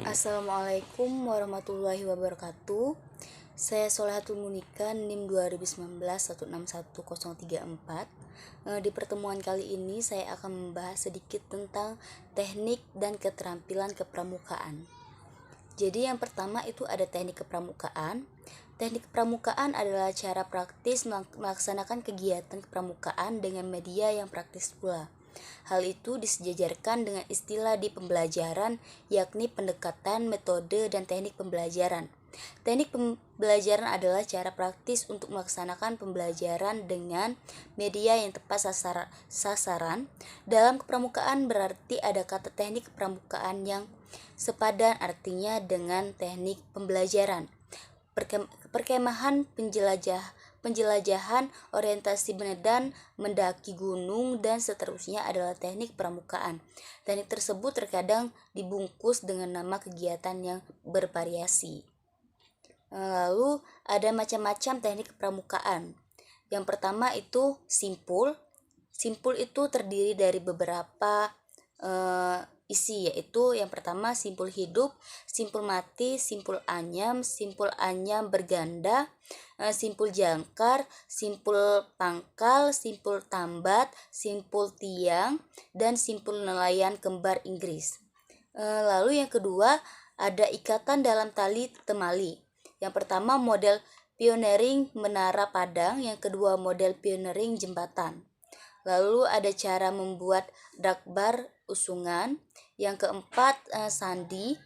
Assalamualaikum warahmatullahi wabarakatuh. Saya Solehatul Munika, NIM 2019 161034. Di pertemuan kali ini saya akan membahas sedikit tentang teknik dan keterampilan kepramukaan. Jadi yang pertama itu ada teknik kepramukaan. Teknik kepramukaan adalah cara praktis melaksanakan kegiatan kepramukaan dengan media yang praktis pula. Hal itu disejajarkan dengan istilah di pembelajaran, yakni pendekatan, metode, dan teknik pembelajaran. Teknik pembelajaran adalah cara praktis untuk melaksanakan pembelajaran dengan media yang tepat sasaran. Dalam kepramukaan berarti ada kata teknik kepramukaan yang sepadan artinya dengan teknik pembelajaran. Perkemahan, penjelajahan, orientasi medan, mendaki gunung, dan seterusnya adalah teknik pramukaan. Teknik tersebut terkadang dibungkus dengan nama kegiatan yang bervariasi. Lalu ada macam-macam teknik pramukaan. Yang pertama itu simpul. Simpul itu terdiri dari beberapa isi, yaitu yang pertama simpul hidup, simpul mati, simpul anyam berganda, simpul jangkar, simpul pangkal, simpul tambat, simpul tiang, dan simpul nelayan kembar Inggris. Lalu yang kedua ada ikatan dalam tali temali. Yang pertama model pioneering menara padang, yang kedua model pioneering jembatan. Lalu ada cara membuat dakbar usungan. Yang keempat sandi.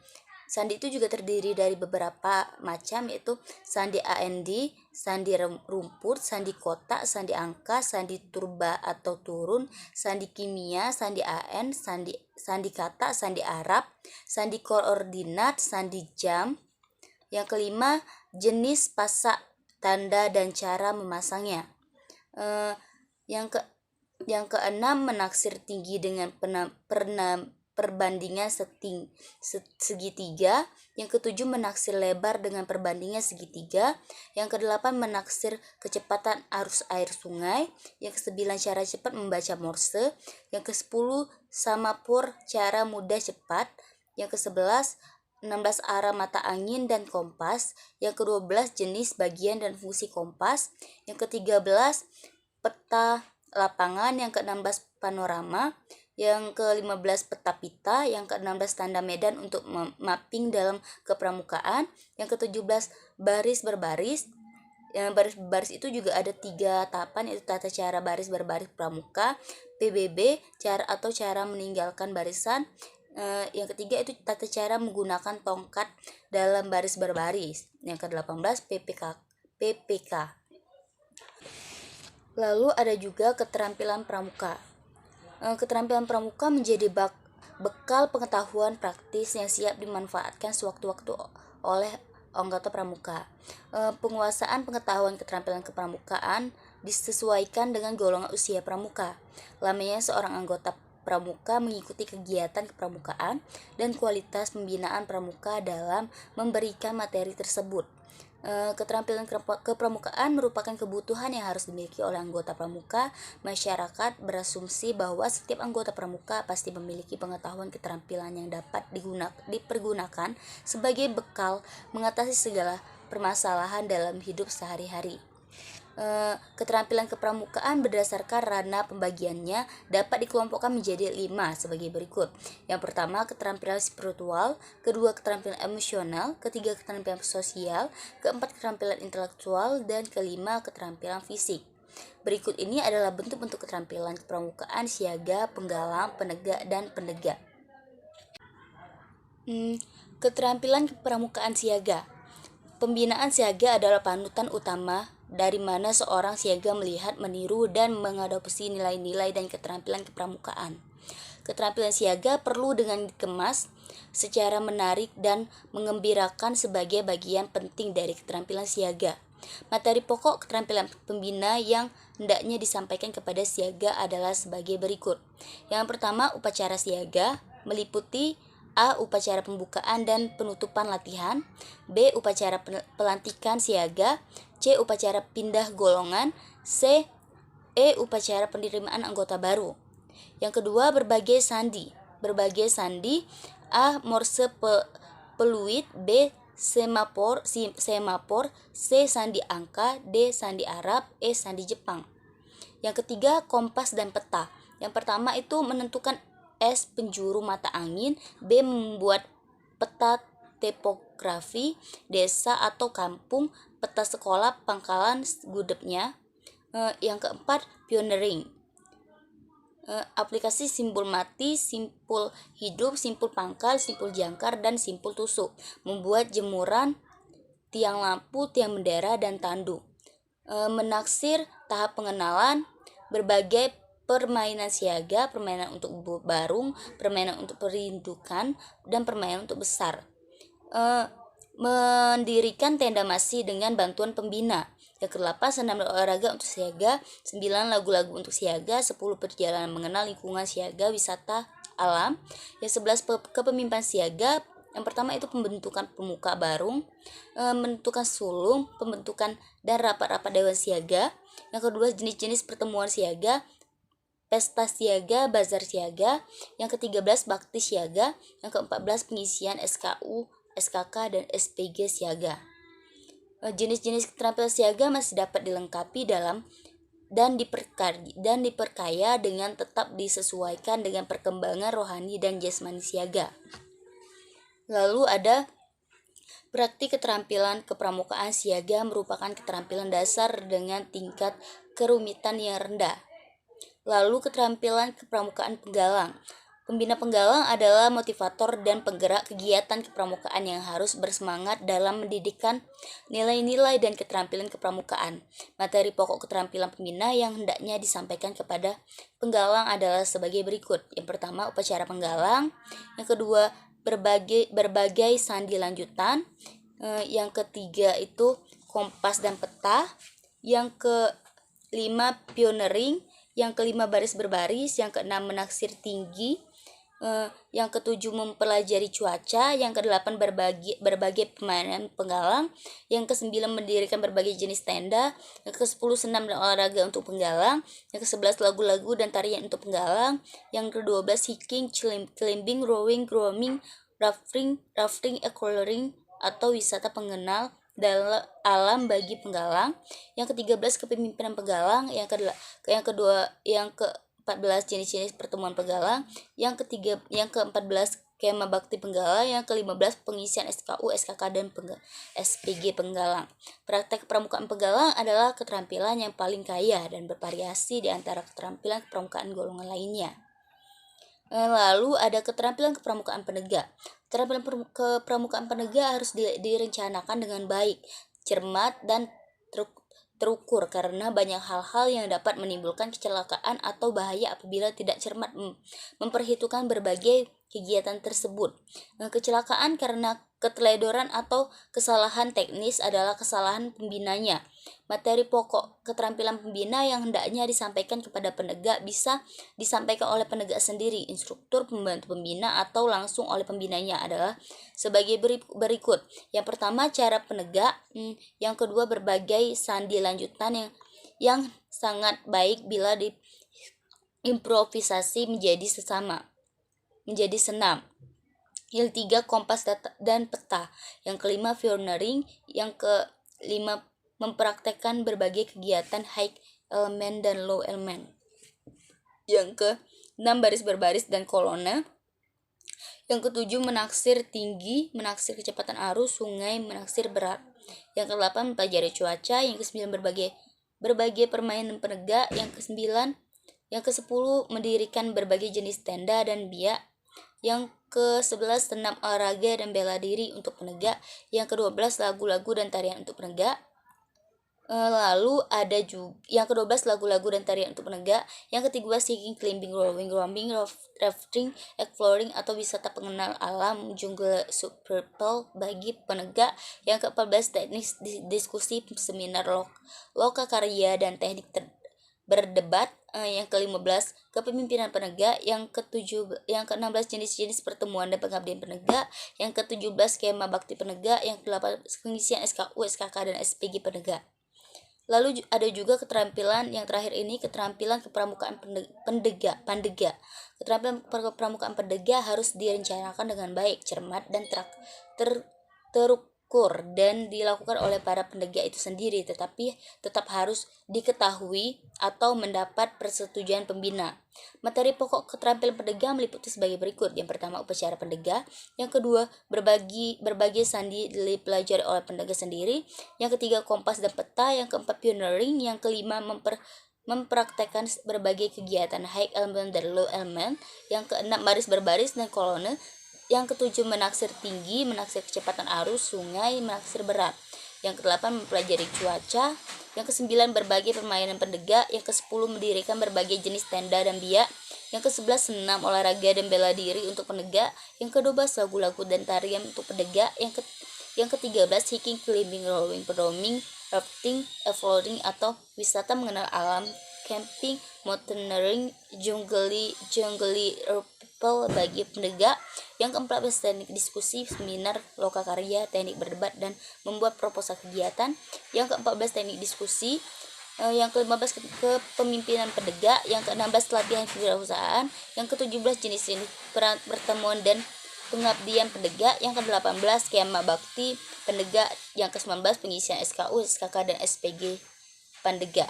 Sandi itu juga terdiri dari beberapa macam, yaitu sandi AND, sandi rumput, sandi kotak, sandi angka, sandi turba atau turun, sandi kimia, sandi AN, sandi kata, sandi Arab, sandi koordinat, sandi jam. Yang kelima jenis pasak, tanda, dan cara memasangnya. Yang keenam menaksir tinggi dengan perbandingan segitiga. Yang ketujuh menaksir lebar dengan perbandingan segitiga. Yang kedelapan menaksir kecepatan arus air sungai. Yang kesembilan cara cepat membaca Morse. Yang kesepuluh samapur cara mudah cepat. Yang kesebelas 16 arah mata angin dan kompas. Yang ke-12 jenis bagian dan fungsi kompas. Yang ke-13 peta lapangan. Yang ke-16 panorama. Yang ke-15 peta pita. Yang ke-16 tanda medan untuk mapping dalam kepramukaan. Yang ke-17 baris berbaris. Yang baris berbaris itu juga ada 3 tahapan, yaitu tata cara baris berbaris pramuka, PBB, cara meninggalkan barisan. Yang ketiga itu tata cara menggunakan tongkat dalam baris berbaris. Yang ke-18 PPK. Lalu ada juga keterampilan pramuka. Keterampilan pramuka menjadi bekal pengetahuan praktis yang siap dimanfaatkan sewaktu-waktu oleh anggota pramuka. Penguasaan pengetahuan keterampilan kepramukaan disesuaikan dengan golongan usia pramuka. Lamanya seorang anggota pramuka mengikuti kegiatan kepramukaan dan kualitas pembinaan pramuka dalam memberikan materi tersebut. Keterampilan kepramukaan merupakan kebutuhan yang harus dimiliki oleh anggota pramuka. Masyarakat berasumsi bahwa setiap anggota pramuka pasti memiliki pengetahuan keterampilan yang dapat dipergunakan sebagai bekal mengatasi segala permasalahan dalam hidup sehari-hari. Keterampilan kepramukaan berdasarkan ranah pembagiannya dapat dikelompokkan menjadi 5 sebagai berikut. Yang pertama keterampilan spiritual, kedua keterampilan emosional, ketiga keterampilan sosial, keempat keterampilan intelektual, dan kelima keterampilan fisik. Berikut ini adalah bentuk-bentuk keterampilan kepramukaan siaga, penggalang, penegak, dan pendegak. Keterampilan kepramukaan siaga. Pembinaan siaga adalah panutan utama dari mana seorang siaga melihat, meniru, dan mengadopsi nilai-nilai dan keterampilan kepramukaan. Keterampilan siaga perlu dengan dikemas secara menarik dan mengembirakan sebagai bagian penting dari keterampilan siaga. Materi pokok keterampilan pembina yang hendaknya disampaikan kepada siaga adalah sebagai berikut. Yang pertama, upacara siaga meliputi A. Upacara pembukaan dan penutupan latihan. B. Upacara pelantikan siaga. C. Upacara pindah golongan. C. Upacara penerimaan anggota baru. Yang kedua, berbagai sandi. A. Morse peluit, B. Semafor, C. Sandi angka, D. Sandi Arab, E. Sandi Jepang. Yang ketiga, kompas dan peta. Yang pertama itu menentukan penjuru mata angin, B. membuat peta topografi desa atau kampung, peta sekolah, pangkalan gudegnya. Yang keempat, pioneering. Aplikasi simbol mati, simpul hidup, simpul pangkal, simpul jangkar, dan simpul tusuk. Membuat jemuran, tiang lampu, tiang bendera, dan tandu. Menaksir, tahap pengenalan, berbagai permainan siaga, permainan untuk barung, permainan untuk perindukan, dan permainan untuk besar. Mendirikan tenda masih dengan bantuan pembina. Yang ke-8, senam dan olahraga untuk siaga. 9, lagu-lagu untuk siaga. 10, perjalanan mengenal lingkungan siaga, wisata alam. Yang 11, kepemimpinan siaga. Yang pertama itu pembentukan pemuka barung, menentukan sulung, pembentukan dan rapat-rapat dewan siaga. Yang kedua, jenis-jenis pertemuan siaga, pesta siaga, bazar siaga. Yang ke-13, bakti siaga. Yang ke-14, pengisian SKU, SKK, dan SPG siaga. Jenis-jenis keterampilan siaga masih dapat dilengkapi dalam dan diperkaya dengan tetap disesuaikan dengan perkembangan rohani dan jasmani siaga. Lalu ada praktik keterampilan kepramukaan siaga, merupakan keterampilan dasar dengan tingkat kerumitan yang rendah. Lalu keterampilan kepramukaan penggalang. Pembina penggalang adalah motivator dan penggerak kegiatan kepramukaan yang harus bersemangat dalam mendidikan nilai-nilai dan keterampilan kepramukaan. Materi pokok keterampilan pembina yang hendaknya disampaikan kepada penggalang adalah sebagai berikut. Yang pertama, upacara penggalang. Yang kedua, berbagai sandi lanjutan. Yang ketiga itu kompas dan peta. Yang kelima, pioneering. Yang kelima, baris berbaris. Yang keenam, menaksir tinggi. Yang ketujuh, mempelajari cuaca. Yang kedelapan, berbagai permainan penggalang. Yang kesembilan, mendirikan berbagai jenis tenda. Yang ke-10, senam dan olahraga untuk penggalang. Yang ke-11, lagu-lagu dan tarian untuk penggalang. Yang ke-12, hiking, climbing, rowing, grooming, rafting, exploring atau wisata pengenal dalam alam bagi penggalang. Yang ke-13, kepemimpinan penggalang. Yang ke-14, jenis-jenis pertemuan penggalang. Yang ke-14, kema bakti penggalang. Yang ke-15, pengisian SKU, SKK, dan SPG penggalang. Praktek pramukaan penggalang adalah keterampilan yang paling kaya dan bervariasi di antara keterampilan kepramukaan golongan lainnya. Lalu ada keterampilan kepramukaan penegak. Keterampilan kepramukaan penegak harus direncanakan dengan baik, cermat, dan terukur karena banyak hal-hal yang dapat menimbulkan kecelakaan atau bahaya apabila tidak cermat memperhitungkan berbagai kegiatan tersebut. Kecelakaan karena keteledoran atau kesalahan teknis adalah kesalahan pembinanya. Materi pokok keterampilan pembina yang hendaknya disampaikan kepada penegak bisa disampaikan oleh penegak sendiri, instruktur, pembantu pembina, atau langsung oleh pembinanya adalah sebagai berikut. Yang pertama, cara penegak. Yang kedua, berbagai sandi lanjutan yang sangat baik bila diimprovisasi menjadi senam. Yang ketiga, kompas dan peta. Yang kelima, pioneering. Yang kelima, mempraktekkan berbagai kegiatan high element dan low element. Yang ke-6, baris berbaris dan kolona. Yang ke-7, menaksir tinggi, menaksir kecepatan arus sungai, menaksir berat. Yang ke-8, mempelajari cuaca. Yang ke-9, berbagai permainan penegak. Yang ke-9, yang ke-10, mendirikan berbagai jenis tenda dan biak. Yang ke-11, senam olahraga dan bela diri untuk penegak. Yang ke-12, lagu-lagu dan tarian untuk penegak. Lalu ada juga yang ke-12, lagu-lagu dan tarian untuk penegak. Yang ke-13, hiking, climbing, rowing, grooming, rafting, exploring atau wisata pengenal alam jungle subtropical bagi penegak. Yang ke-14, teknik diskusi, seminar lokakarya dan teknik berdebat. Yang ke-15, kepemimpinan penegak. Yang ke-16, jenis-jenis pertemuan dan pengabdian penegak. Yang ke-17, skema bakti penegak. Yang ke-18, pengisian SKU, SKK, dan SPG penegak. Lalu ada juga keterampilan yang terakhir ini, keterampilan kepramukaan pandega. Keterampilan kepramukaan pandega harus direncanakan dengan baik, cermat, dan terukur dan dilakukan oleh para pendega itu sendiri, tetapi tetap harus diketahui atau mendapat persetujuan pembina. Materi pokok keterampilan pendega meliputi sebagai berikut. Yang pertama, upacara pendega. Yang kedua, berbagai sandi dipelajari oleh pendega sendiri. Yang ketiga, kompas dan peta. Yang keempat, pioneering. Yang kelima, mempraktekkan berbagai kegiatan high element dan low element. Yang keenam, baris berbaris dan kolone. Yang ketujuh, menaksir tinggi, menaksir kecepatan arus sungai, menaksir berat. Yang kedelapan, mempelajari cuaca. Yang kesembilan, berbagai permainan pendega. Yang kesepuluh, mendirikan berbagai jenis tenda dan biak. Yang kesebelas, senam, olahraga, dan bela diri untuk pendega. Yang kedua belas, lagu-lagu dan tarian untuk pendega. Yang ketiga belas, hiking, climbing, rowing, paddling, rafting, offroading atau wisata mengenal alam, camping, mountaineering, jungle people bagi pendega. Yang ke-14, teknik diskusi, seminar, lokakarya, teknik berdebat dan membuat proposal kegiatan. Yang ke-14, teknik diskusi. Yang ke-15, kepemimpinan pendega. Yang ke-16, latihan kewirausahaan. Yang ke-17, jenis-jenis pertemuan dan pengabdian pendega. Yang ke-18, skema bakti pendega. Yang ke-19, pengisian SKU, SKK, dan SPG pendega.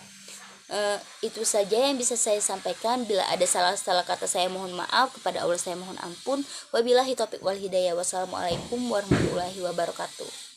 Itu saja yang bisa saya sampaikan. Bila ada salah-salah kata, saya mohon maaf. Kepada Allah saya mohon ampun. Wabillahi taufiq wal hidayah. Wassalamualaikum warahmatullahi wabarakatuh.